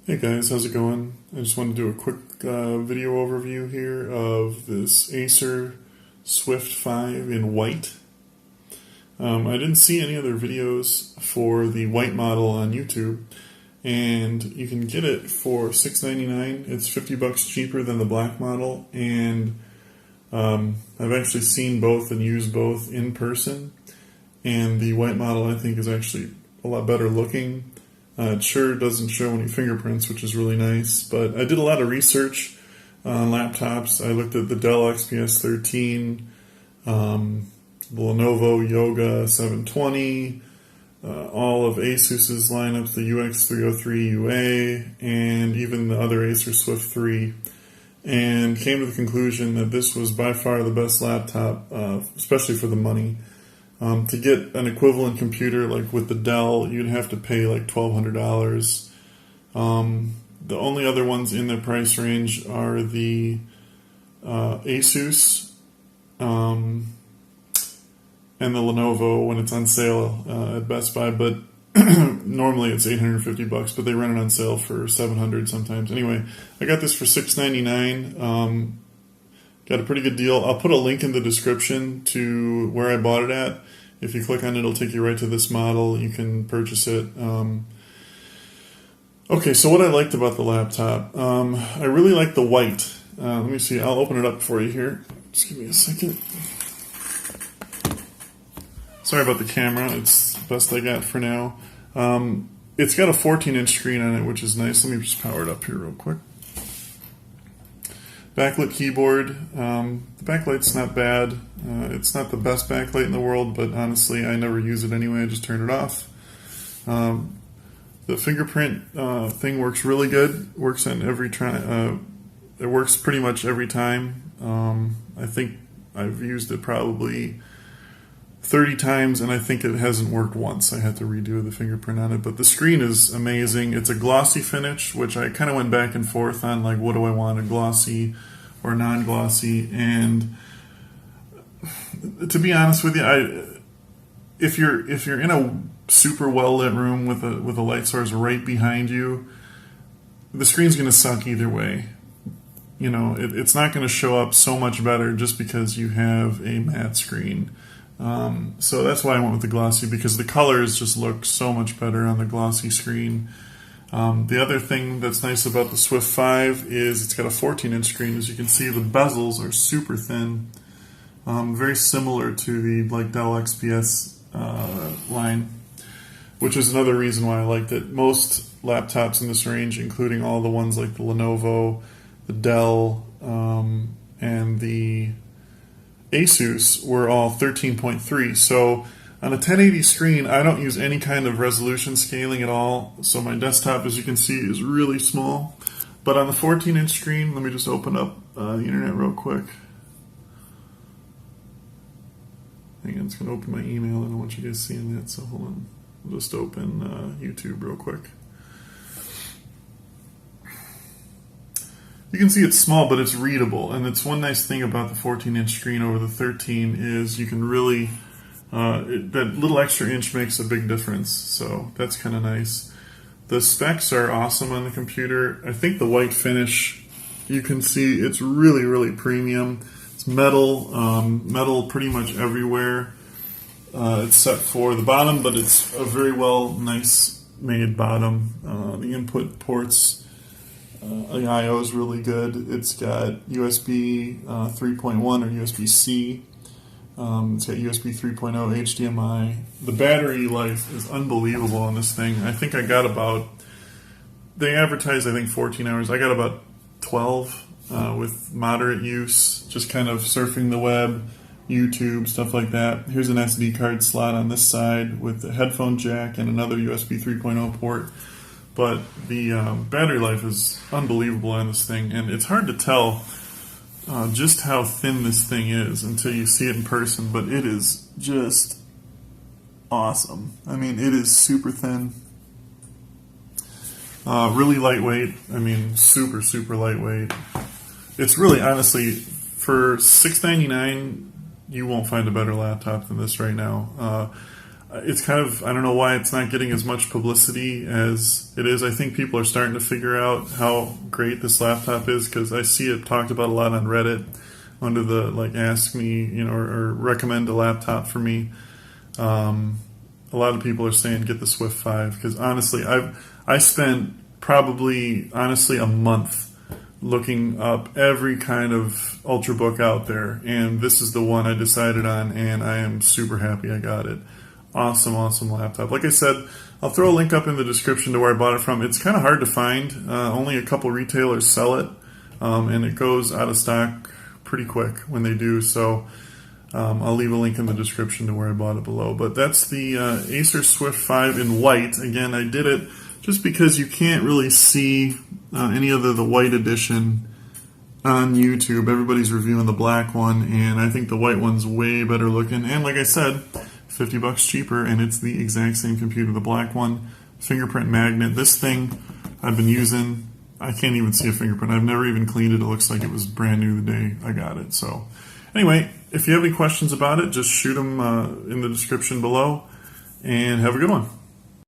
Hey guys, how's it going? I just want to do a quick video overview here of this Acer Swift 5 in white. I didn't see any other videos for the white model on YouTube, and you can get it for $6.99. It's $50 cheaper than the black model, and I've actually seen both and used both in person, and the white model I think is actually a lot better looking. It sure doesn't show any fingerprints, which is really nice, but I did a lot of research on laptops. I looked at the Dell XPS 13, the Lenovo Yoga 720, all of Asus's lineups, the UX 303 UA, and even the other Acer Swift 3, and came to the conclusion that this was by far the best laptop, especially for the money. To get an equivalent computer like with the Dell, you'd have to pay like $1,200. The only other ones in the price range are the Asus and the Lenovo when it's on sale at Best Buy, but normally it's $850, but they run it on sale for $700 sometimes. Anyway, I got this for $699. Got a pretty good deal. I'll put a link in the description to where I bought it at. If you click on it, it'll take you right to this model. You can purchase it. Okay, so what I liked about the laptop, I really like the white. Let me see. I'll open it up for you here. Just give me a second. Sorry about the camera. It's the best I got for now. It's got a 14-inch screen on it, which is nice. Let me just power it up here real quick. Backlit keyboard. The backlight's not bad. It's not the best backlight in the world, but honestly, I never use it anyway. I just turn it off. The fingerprint thing works really good. Works on every try. It works pretty much every time. I think I've used it probably 30 times, and I think it hasn't worked once. I had to redo the fingerprint on it, but the screen is amazing. It's a glossy finish, which I kind of went back and forth on, like, what do I want, a glossy or non-glossy? And to be honest with you, if you're in a super well-lit room with a light source right behind you, the screen's going to suck either way. You know, it's not going to show up so much better just because you have a matte screen. So that's why I went with the glossy, because the colors just look so much better on the glossy screen. The other thing that's nice about the Swift 5 is it's got a 14-inch screen. As you can see, the bezels are super thin, very similar to the Dell XPS line, which is another reason why I liked it. Most laptops in this range, including all the ones like the Lenovo, the Dell, and the Asus, were all 13.3. So on a 1080 screen, I don't use any kind of resolution scaling at all. So my desktop, as you can see, is really small. But on the 14-inch screen, let me just open up the internet real quick. Hang on, it's going to open my email. I don't want you guys seeing that, so hold on. I'll just open YouTube real quick. You can see it's small, but it's readable, and it's one nice thing about the 14-inch screen over the 13 is you can really, that little extra inch makes a big difference, so that's kind of nice. The specs are awesome on the computer. I think the white finish, you can see it's really, really premium. It's metal, metal pretty much everywhere. It's set for the bottom, but it's a very nice made bottom. The input ports, the I/O is really good. It's got USB 3.1 or USB-C. It's got USB 3.0, HDMI. The battery life is unbelievable on this thing. I think I got about, they advertised I think 14 hours. I got about 12 with moderate use, just kind of surfing the web, YouTube, stuff like that. Here's an SD card slot on this side with the headphone jack and another USB 3.0 port. But the battery life is unbelievable on this thing, and it's hard to tell just how thin this thing is until you see it in person, but it is just awesome. I mean, it is super thin, really lightweight. I mean, super, super lightweight. It's really, honestly, for $699, you won't find a better laptop than this right now. it's kind of, I don't know why it's not getting as much publicity as it is. I think people are starting to figure out how great this laptop is, because I see it talked about a lot on Reddit under the like ask me, you know, or recommend a laptop for me. A lot of people are saying get the Swift 5, because honestly I spent probably honestly a month looking up every kind of Ultrabook out there, and this is the one I decided on, and I am super happy I got it. Awesome laptop. Like I said, I'll throw a link up in the description to where I bought it from. It's kind of hard to find. Only a couple retailers sell it, and it goes out of stock pretty quick when they do, so I'll leave a link in the description to where I bought it below. But that's the Acer Swift 5 in white. Again, I did it just because you can't really see any of the white edition on YouTube. Everybody's reviewing the black one, and I think the white one's way better looking. And like I said, $50 cheaper, and it's the exact same computer. The black one, fingerprint magnet. This thing I've been using, I can't even see a fingerprint. I've never even cleaned it. It looks like it was brand new the day I got it. So anyway, if you have any questions about it, just shoot them in the description below, and have a good one.